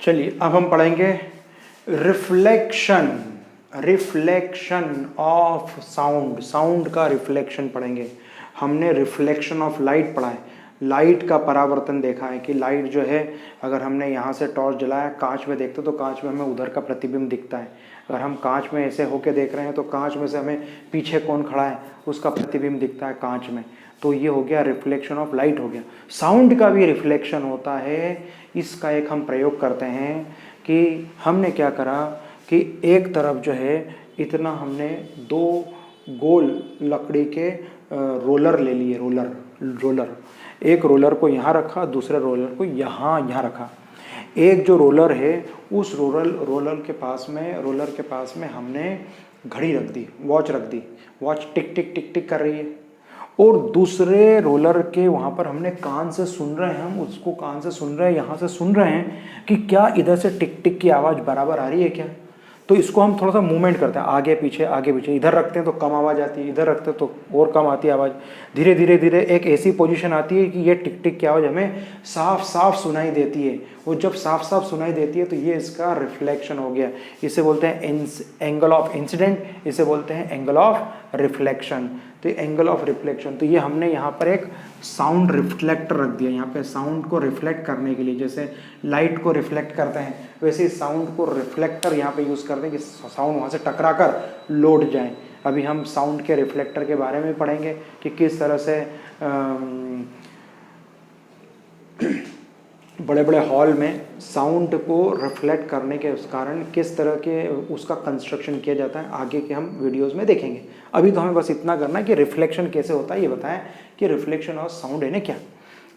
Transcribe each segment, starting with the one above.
चलिए अब हम पढ़ेंगे reflection. Reflection of sound, sound का रिफ्लेक्शन पढ़ेंगे। हमने रिफ्लेक्शन ऑफ लाइट पढ़ा है, लाइट का परावर्तन देखा है कि लाइट जो है अगर हमने यहाँ से टॉर्च जलाया, कांच में देखते तो कांच में हमें उधर का प्रतिबिंब दिखता है। अगर हम कांच में ऐसे होके देख रहे हैं तो कांच में से हमें पीछे कौन खड़ा है उसका प्रतिबिंब दिखता है कांच में। तो ये हो गया रिफ्लेक्शन ऑफ लाइट हो गया। साउंड का भी रिफ्लेक्शन होता है। इसका एक हम प्रयोग करते हैं कि हमने क्या करा कि एक तरफ जो है इतना हमने दो गोल लकड़ी के रोलर ले लिए। रोलर एक रोलर को यहाँ रखा, दूसरे रोलर को यहाँ रखा। एक जो रोलर है उस रोलर के पास में हमने घड़ी रख दी, वॉच रख दी। वॉच टिक टिक टिक टिक कर रही है। और दूसरे रोलर के वहाँ पर हमने कान से सुन रहे हैं, हम उसको कान से सुन रहे हैं, यहाँ से सुन रहे हैं कि क्या इधर से टिक टिक की आवाज़ बराबर आ रही है क्या। तो इसको हम थोड़ा सा मूवमेंट करते हैं, आगे पीछे। इधर रखते हैं तो कम आवाज़ आती है, इधर रखते हैं तो और कम आती है आवाज़। धीरे धीरे एक ऐसी पोजीशन आती है कि ये टिक टिक की आवाज़ हमें साफ साफ सुनाई देती है। वो जब साफ साफ सुनाई देती है तो ये इसका रिफ्लेक्शन हो गया। इसे बोलते हैं एंगल ऑफ इंसिडेंट, इसे बोलते हैं एंगल ऑफ रिफ्लेक्शन। तो एंगल ऑफ रिफ्लेक्शन, तो ये हमने यहाँ पर एक साउंड रिफ्लेक्टर रख दिया। यहाँ पे साउंड को रिफ्लेक्ट करने के लिए, जैसे लाइट को रिफ्लेक्ट करते हैं वैसे साउंड को रिफ्लेक्टर यहाँ पे यूज़ करते हैं कि साउंड वहाँ से टकरा कर लौट जाए। अभी हम साउंड के रिफ्लेक्टर के बारे में पढ़ेंगे कि किस तरह से बड़े बड़े हॉल में साउंड को रिफ्लेक्ट करने के उस कारण किस तरह के उसका कंस्ट्रक्शन किया जाता है, आगे के हम वीडियोस में देखेंगे। अभी तो हमें बस इतना करना है कि रिफ्लेक्शन कैसे होता है ये बताएं कि रिफ्लेक्शन ऑफ साउंड है ना क्या।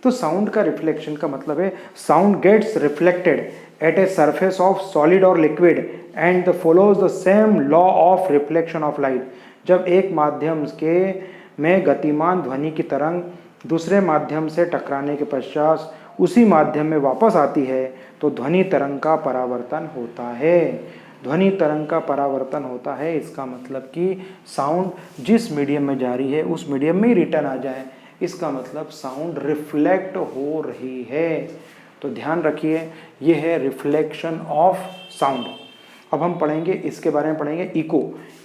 तो साउंड का रिफ्लेक्शन का मतलब है sound gets reflected at a surface of solid और liquid and follows the same law of reflection of light. जब एक माध्यम के में गतिमान ध्वनि की तरंग दूसरे माध्यम से टकराने के पश्चात उसी माध्यम में वापस आती है तो ध्वनि तरंग का परावर्तन होता है। ध्वनि तरंग का परावर्तन होता है, इसका मतलब कि साउंड जिस मीडियम में जा रही है उस मीडियम में ही रिटर्न आ जाए, इसका मतलब साउंड रिफ्लेक्ट हो रही है। तो ध्यान रखिए ये है रिफ्लेक्शन ऑफ साउंड। अब हम पढ़ेंगे इसके बारे में पढ़ेंगे इको।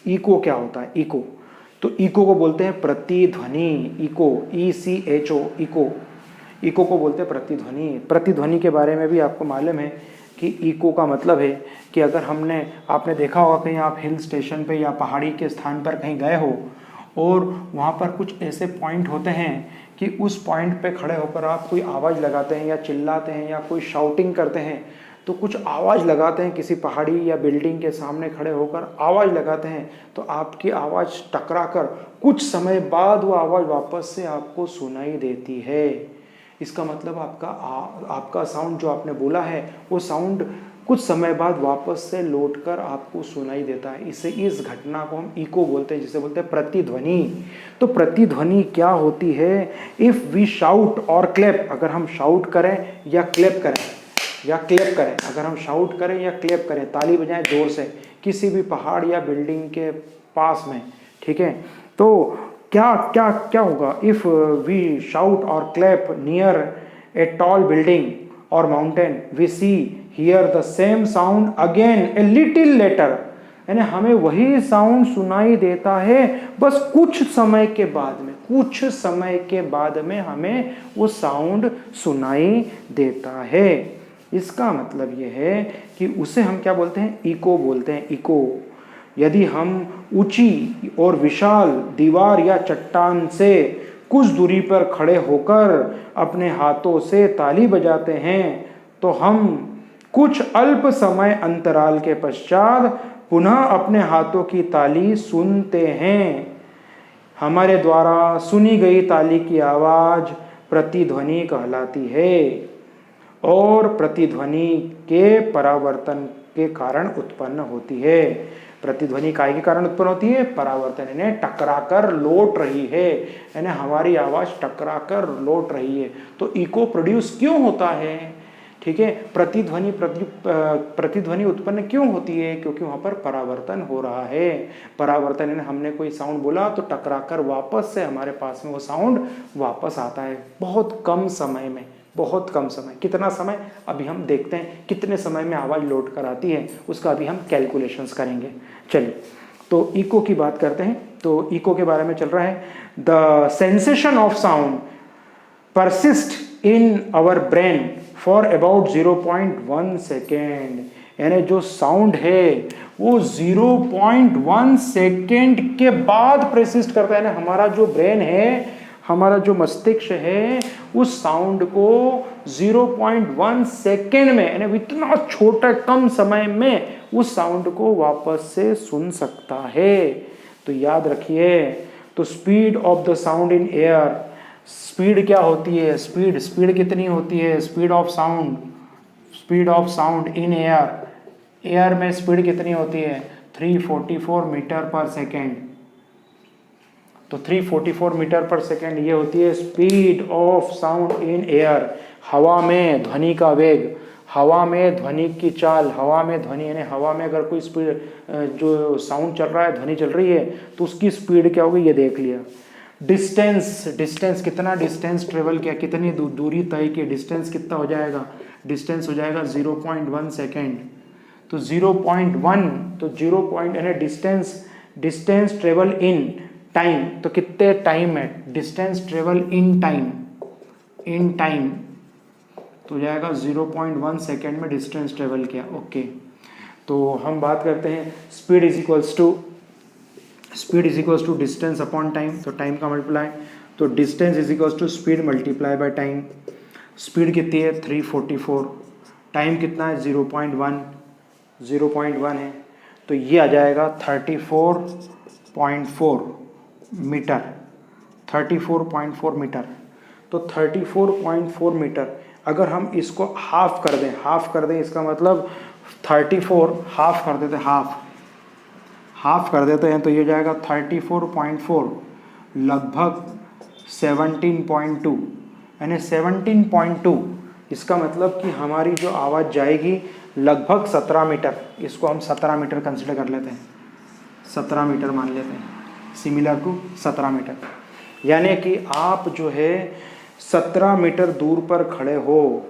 इको क्या होता है? इको, तो इको को बोलते हैं प्रतिध्वनि। इको, ECHO, इको, इको को बोलते हैं प्रतिध्वनि। प्रतिध्वनि के बारे में भी आपको मालूम है कि इको का मतलब है कि अगर आपने देखा होगा कहीं आप हिल स्टेशन पे या पहाड़ी के स्थान पर कहीं गए हो और वहाँ पर कुछ ऐसे पॉइंट होते हैं कि उस पॉइंट पे खड़े होकर आप कोई आवाज़ लगाते हैं या चिल्लाते हैं या कोई शाउटिंग करते हैं, तो कुछ आवाज़ लगाते हैं किसी पहाड़ी या बिल्डिंग के सामने खड़े होकर आवाज़ लगाते हैं तो आपकी आवाज़ टकरा कर कुछ समय बाद वो आवाज़ वापस से आपको सुनाई देती है। इसका मतलब आपका साउंड जो आपने बोला है वो साउंड कुछ समय बाद वापस से लौटकर आपको सुनाई देता है। इस घटना को हम इको बोलते हैं, जिसे बोलते हैं प्रतिध्वनि। तो प्रतिध्वनि क्या होती है? इफ़ वी शाउट और क्लैप, अगर हम शाउट करें या क्लैप करें, अगर हम शाउट करें या क्लैप करें, ताली बजाएं जोर से किसी भी पहाड़ या बिल्डिंग के पास में, ठीक है, तो क्या होगा? इफ़ वी शाउट और clap near a tall building और mountain we see hear the same sound again a little later. यानी हमें वही साउंड सुनाई देता है, बस कुछ समय के बाद में हमें वो साउंड सुनाई देता है। इसका मतलब ये है कि उसे हम क्या बोलते हैं? इको बोलते हैं, इको। यदि हम ऊंची और विशाल दीवार या चट्टान से कुछ दूरी पर खड़े होकर अपने हाथों से ताली बजाते हैं तो हम कुछ अल्प समय अंतराल के पश्चात पुनः अपने हाथों की ताली सुनते हैं। हमारे द्वारा सुनी गई ताली की आवाज़ प्रतिध्वनि कहलाती है और प्रतिध्वनि के परावर्तन के कारण उत्पन्न होती है। प्रतिध्वनि काय के कारण उत्पन्न होती है? परावर्तन, यानी टकराकर लौट रही है, यानी हमारी आवाज़ टकराकर लौट रही है। तो इको प्रोड्यूस क्यों होता है? ठीक है, प्रतिध्वनि उत्पन्न क्यों होती है? क्योंकि वहाँ पर परावर्तन हो रहा है। परावर्तन यानी हमने कोई साउंड बोला तो टकराकर वापस से हमारे पास में वो साउंड वापस आता है बहुत कम समय में, बहुत कम समय। कितना समय अभी हम देखते हैं, कितने समय में आवाज़ लौट कर आती है उसका अभी हम कैलकुलेशंस करेंगे। चलिए तो इको की बात करते हैं। तो इको के बारे में चल रहा है, the sensation of sound persist in our brain for about 0.1 second. यानी जो साउंड है वो 0.1 सेकेंड के बाद परसिस्ट करता है। यानी हमारा जो ब्रेन है, हमारा जो मस्तिष्क है, उस साउंड को 0.1 सेकेंड में, यानी इतना छोटा कम समय में उस साउंड को वापस से सुन सकता है। तो याद रखिए, तो speed of the sound in air, speed क्या होती है, स्पीड कितनी होती है, speed of sound in air में स्पीड कितनी होती है, 344 मीटर पर सेकेंड। तो 344 मीटर पर सेकेंड ये होती है speed of sound in air. हवा में ध्वनि का वेग, हवा में ध्वनि की चाल, हवा में ध्वनि यानी हवा में अगर कोई स्पीड जो साउंड चल रहा है, ध्वनि चल रही है, तो उसकी स्पीड क्या होगी ये देख लिया। डिस्टेंस कितना डिस्टेंस ट्रेवल किया, कितनी दूरी तय की, डिस्टेंस कितना हो जाएगा, डिस्टेंस हो जाएगा 0.1 सेकेंड। तो 0.1 तो 0 पॉइंट यानी डिस्टेंस ट्रेवल इन टाइम, तो कितने टाइम है, डिस्टेंस ट्रेवल इन टाइम तो हो जाएगा 0.1 सेकेंड में डिस्टेंस ट्रेवल किया। ओके, तो हम बात करते हैं speed is equals to distance upon time. तो टाइम का मल्टीप्लाई, तो distance is equals to speed multiply by time. Speed कितनी है 344, टाइम कितना है 0.1 है, तो ये आ जाएगा 34.4 मीटर। 34.4 मीटर, तो 34.4 मीटर अगर हम इसको हाफ कर दें, इसका मतलब 34 हाफ कर देते हैं, तो ये जाएगा 34.4 लगभग 17.2, यानी 17.2। इसका मतलब कि हमारी जो आवाज़ जाएगी लगभग 17 मीटर, इसको हम 17 मीटर कंसिडर कर लेते हैं, 17 मीटर मान लेते हैं, सिमिलर टू 17 मीटर। यानी कि आप जो है 17 मीटर दूर पर खड़े हो,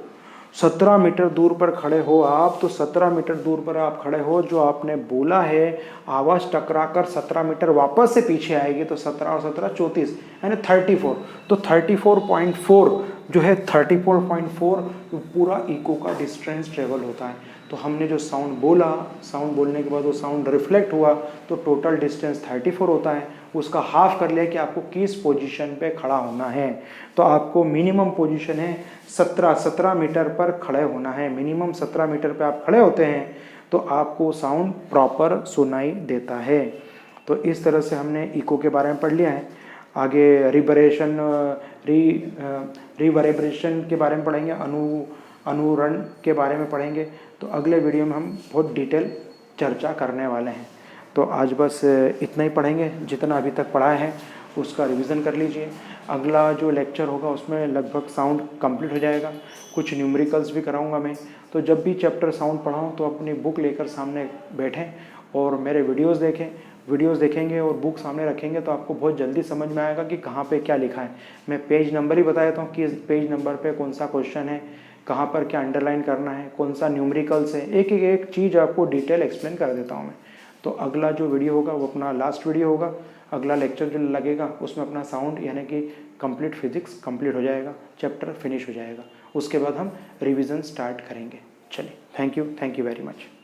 17 मीटर दूर पर खड़े हो आप, तो 17 मीटर दूर पर आप खड़े हो, जो आपने बोला है आवाज़ टकराकर 17 मीटर वापस से पीछे आएगी, तो 17 और 17 34 यानी 34। तो 34.4 जो है 34.4 पूरा इको का डिस्टेंस ट्रेवल होता है। तो हमने जो साउंड बोला, साउंड बोलने के बाद वो साउंड रिफ्लेक्ट हुआ, तो टोटल डिस्टेंस 34 होता है। उसका हाफ कर लिया कि आपको किस पोजीशन पे खड़ा होना है। तो आपको मिनिमम पोजीशन है 17 मीटर पर खड़े होना है। मिनिमम 17 मीटर पे आप खड़े होते हैं तो आपको साउंड प्रॉपर सुनाई देता है। तो इस तरह से हमने इको के बारे में पढ़ लिया है। आगे रिवर्बरेशन के बारे में पढ़ेंगे, अनुरण के बारे में पढ़ेंगे। तो अगले वीडियो में हम बहुत डिटेल चर्चा करने वाले हैं। तो आज बस इतना ही पढ़ेंगे, जितना अभी तक पढ़ा है उसका रिवीजन कर लीजिए। अगला जो लेक्चर होगा उसमें लगभग साउंड कंप्लीट हो जाएगा, कुछ न्यूमेरिकल्स भी कराऊंगा मैं। तो जब भी चैप्टर साउंड पढ़ाऊँ तो अपनी बुक लेकर सामने बैठें और मेरे वीडियोस देखेंगे और बुक सामने रखेंगे तो आपको बहुत जल्दी समझ में आएगा कि कहाँ पे क्या लिखा है। मैं पेज नंबर ही बता देता हूँ कि इस पेज नंबर पे कौन सा क्वेश्चन है, कहाँ पर क्या अंडरलाइन करना है, कौन सा न्यूमेरिकल्स है, एक चीज़ आपको डिटेल एक्सप्लेन कर देता हूँ मैं। तो अगला जो वीडियो होगा वो अपना लास्ट वीडियो होगा। अगला लेक्चर जो लगेगा उसमें अपना साउंड यानी कि कंप्लीट फिजिक्स कंप्लीट हो जाएगा, चैप्टर फिनिश हो जाएगा। उसके बाद हम रिवीजन स्टार्ट करेंगे। चलिए, थैंक यू वेरी मच।